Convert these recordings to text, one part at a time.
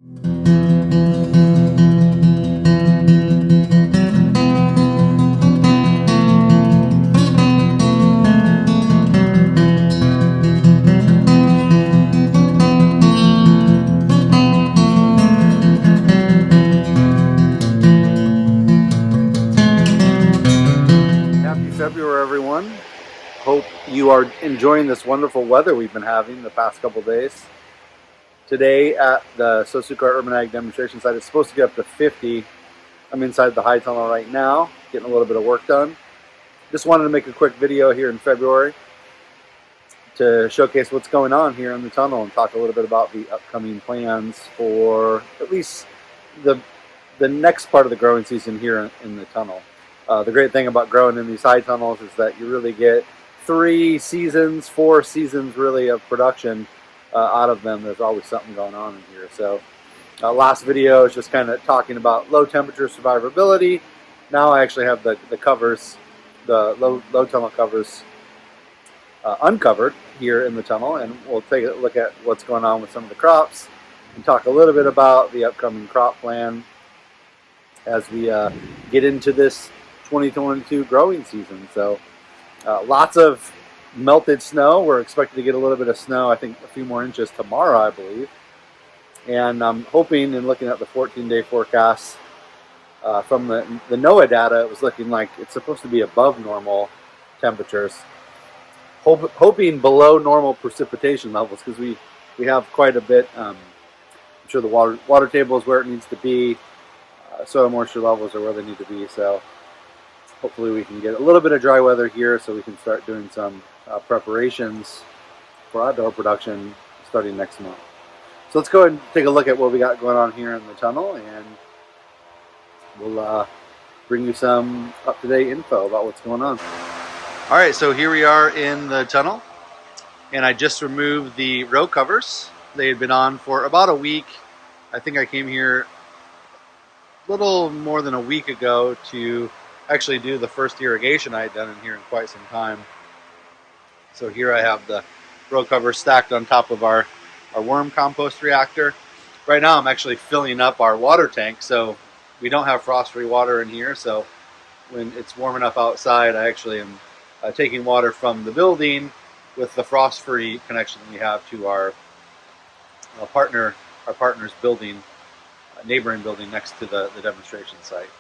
Happy February, everyone. Hope you are enjoying this wonderful weather we've been having the past couple days. Today at the SoSuCo Urban Ag demonstration site, it's supposed to get up to 50. I'm inside the high tunnel right now, getting a little bit of work done. Just wanted to make a quick video here in February to showcase what's going on here in the tunnel and talk a little bit about the upcoming plans for at least the next part of the growing season here in the tunnel. The great thing about growing in these high tunnels is that you really get 4 seasons really of production out of them. There's always something going on in here. So last video is just kind of talking about low temperature survivability. Now I actually have the covers, the low tunnel covers uncovered here in the tunnel, and we'll take a look at what's going on with some of the crops and talk a little bit about the upcoming crop plan as we get into this 2022 growing season. So lots of melted snow. We're expected to get a little bit of snow, I think a few more inches tomorrow, I believe. And I'm hoping, and looking at the 14-day forecast from the NOAA data, it was looking like it's supposed to be above normal temperatures. Hoping below normal precipitation levels, because we have quite a bit. I'm sure the water table is where it needs to be. Soil moisture levels are where they need to be. So hopefully we can get a little bit of dry weather here so we can start doing some preparations for outdoor production starting next month. So let's go ahead and take a look at what we got going on here in the tunnel, and we'll bring you some up-to-date info about what's going on. All right, so here we are in the tunnel, and I just removed the row covers. They had been on for about a week. I think I came here a little more than a week ago to actually do the first irrigation I had done in here in quite some time. So here I have the row cover stacked on top of our worm compost reactor. Right now I'm actually filling up our water tank, so we don't have frost-free water in here. So when it's warm enough outside, I actually am taking water from the building with the frost-free connection we have to our partner's building, neighboring building next to the demonstration site.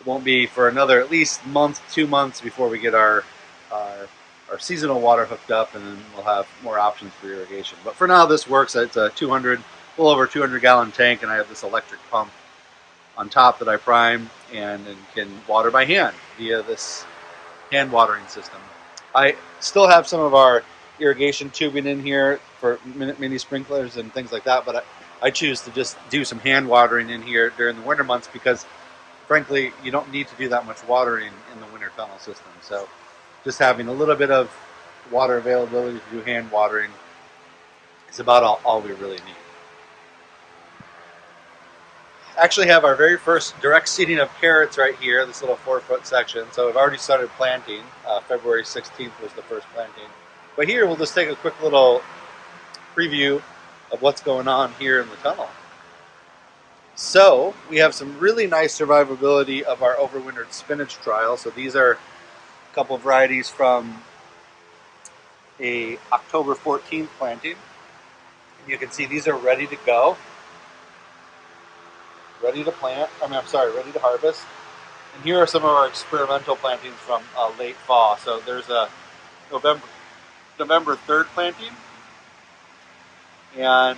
It won't be for another at least month, 2 months before we get our seasonal water hooked up, and then we'll have more options for irrigation. But for now, this works. It's a little over 200 gallon tank, and I have this electric pump on top that I prime and can water by hand via this hand watering system. I still have some of our irrigation tubing in here for mini sprinklers and things like that, but I choose to just do some hand watering in here during the winter months because frankly, you don't need to do that much watering in the winter tunnel system. So just having a little bit of water availability to do hand watering is about all we really need. Actually have our very first direct seeding of carrots right here, this little 4-foot section. So I've already started planting. February 16th was the first planting. But here we'll just take a quick little preview of what's going on here in the tunnel. So we have some really nice survivability of our overwintered spinach trial. So these are a couple of varieties from a October 14th planting. And you can see these are ready to go, ready to plant. Ready to harvest. And here are some of our experimental plantings from late fall. So there's a November 3rd planting, and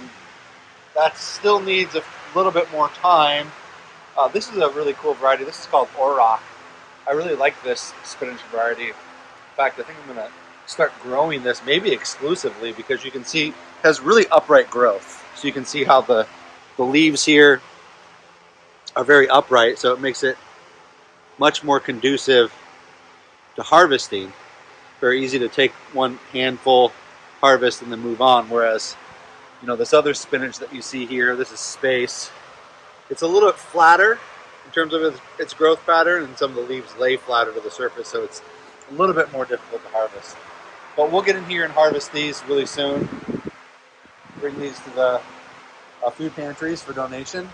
that still needs a little bit more time. This is a really cool variety. This is called Auroch. I really like this spinach variety. In fact, I think I'm going to start growing this maybe exclusively because you can see it has really upright growth. So you can see how the leaves here are very upright, so it makes it much more conducive to harvesting. Very easy to take one handful, harvest, and then move on, whereas this other spinach that you see here, this is Space. It's a little bit flatter in terms of its growth pattern, and some of the leaves lay flatter to the surface, so it's a little bit more difficult to harvest. But we'll get in here and harvest these really soon. Bring these to the food pantries for donation.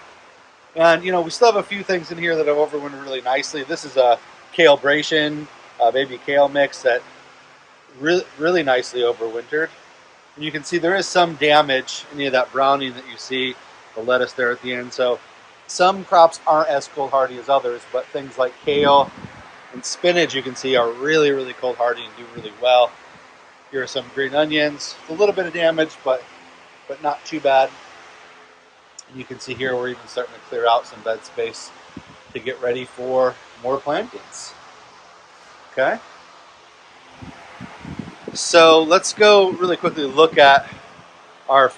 And we still have a few things in here that have overwintered really nicely. This is a kale bration, baby kale mix that really nicely overwintered. And you can see there is some damage, any of that browning that you see, the lettuce there at the end. So some crops aren't as cold hardy as others, but things like kale and spinach you can see are really cold hardy and do really well. Here are some green onions, a little bit of damage, but not too bad. And you can see here we're even starting to clear out some bed space to get ready for more plantings. Okay. So let's go really quickly look at our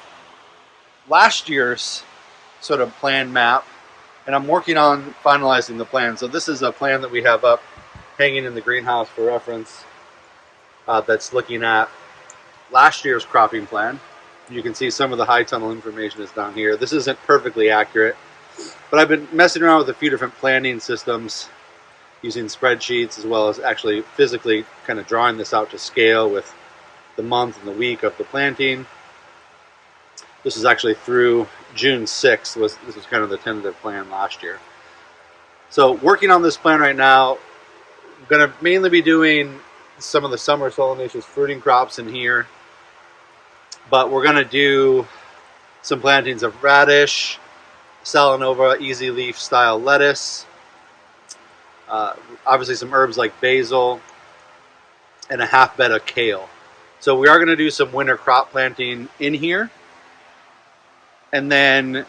last year's sort of plan map. And I'm working on finalizing the plan. So this is a plan that we have up hanging in the greenhouse for reference that's looking at last year's cropping plan. You can see some of the high tunnel information is down here. This isn't perfectly accurate, but I've been messing around with a few different planting systems using spreadsheets as well as actually physically kind of drawing this out to scale with the month and the week of the planting. This is actually through June 6th. This was kind of the tentative plan last year. So working on this plan right now, I'm going to mainly be doing some of the summer solanaceous fruiting crops in here, but we're going to do some plantings of radish, Salanova easy leaf style lettuce, obviously some herbs like basil, and a half bed of kale. So we are going to do some winter crop planting in here, and then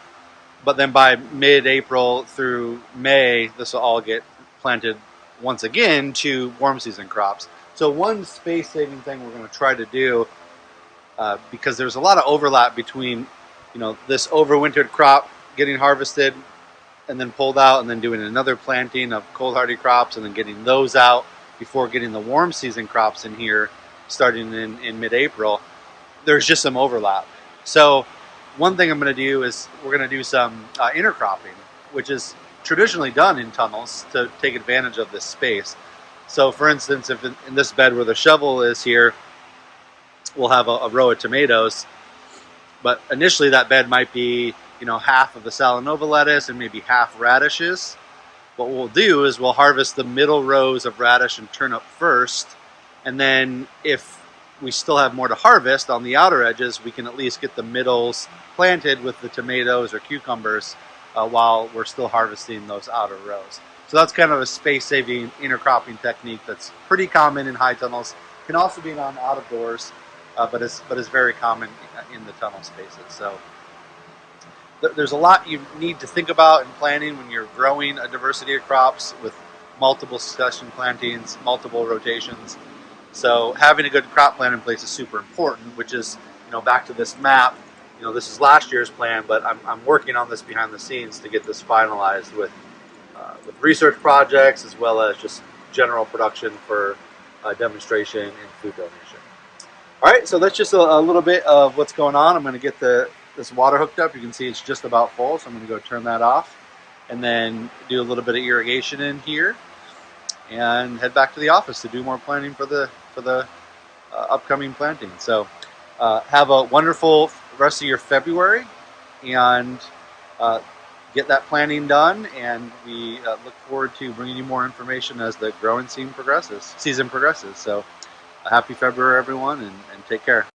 by mid-April through May, this will all get planted once again to warm season crops. So one space-saving thing we're going to try to do, because there's a lot of overlap between, this overwintered crop getting harvested and then pulled out, and then doing another planting of cold hardy crops, and then getting those out before getting the warm season crops in here, starting in mid-April. There's just some overlap. So one thing I'm going to do is we're going to do some intercropping, which is traditionally done in tunnels to take advantage of this space. So for instance, if in this bed where the shovel is here, we'll have a row of tomatoes, but initially that bed might be half of the Salanova lettuce and maybe half radishes. What we'll do is we'll harvest the middle rows of radish and turnip first, and then if we still have more to harvest on the outer edges, we can at least get the middles planted with the tomatoes or cucumbers while we're still harvesting those outer rows. So that's kind of a space-saving intercropping technique that's pretty common in high tunnels. Can also be done out of doors, but is very common in the tunnel spaces. So there's a lot you need to think about in planning when you're growing a diversity of crops with multiple succession plantings, multiple rotations. So having a good crop plan in place is super important, which is, back to this map, this is last year's plan, but I'm working on this behind the scenes to get this finalized with research projects as well as just general production for demonstration and food donation. All right, so that's just a little bit of what's going on. I'm going to get this water hooked up. You can see it's just about full, so I'm going to go turn that off and then do a little bit of irrigation in here and head back to the office to do more planting for the upcoming planting. So have a wonderful rest of your February, and get that planning done, and we look forward to bringing you more information as the growing season progresses. So happy February, everyone, and take care.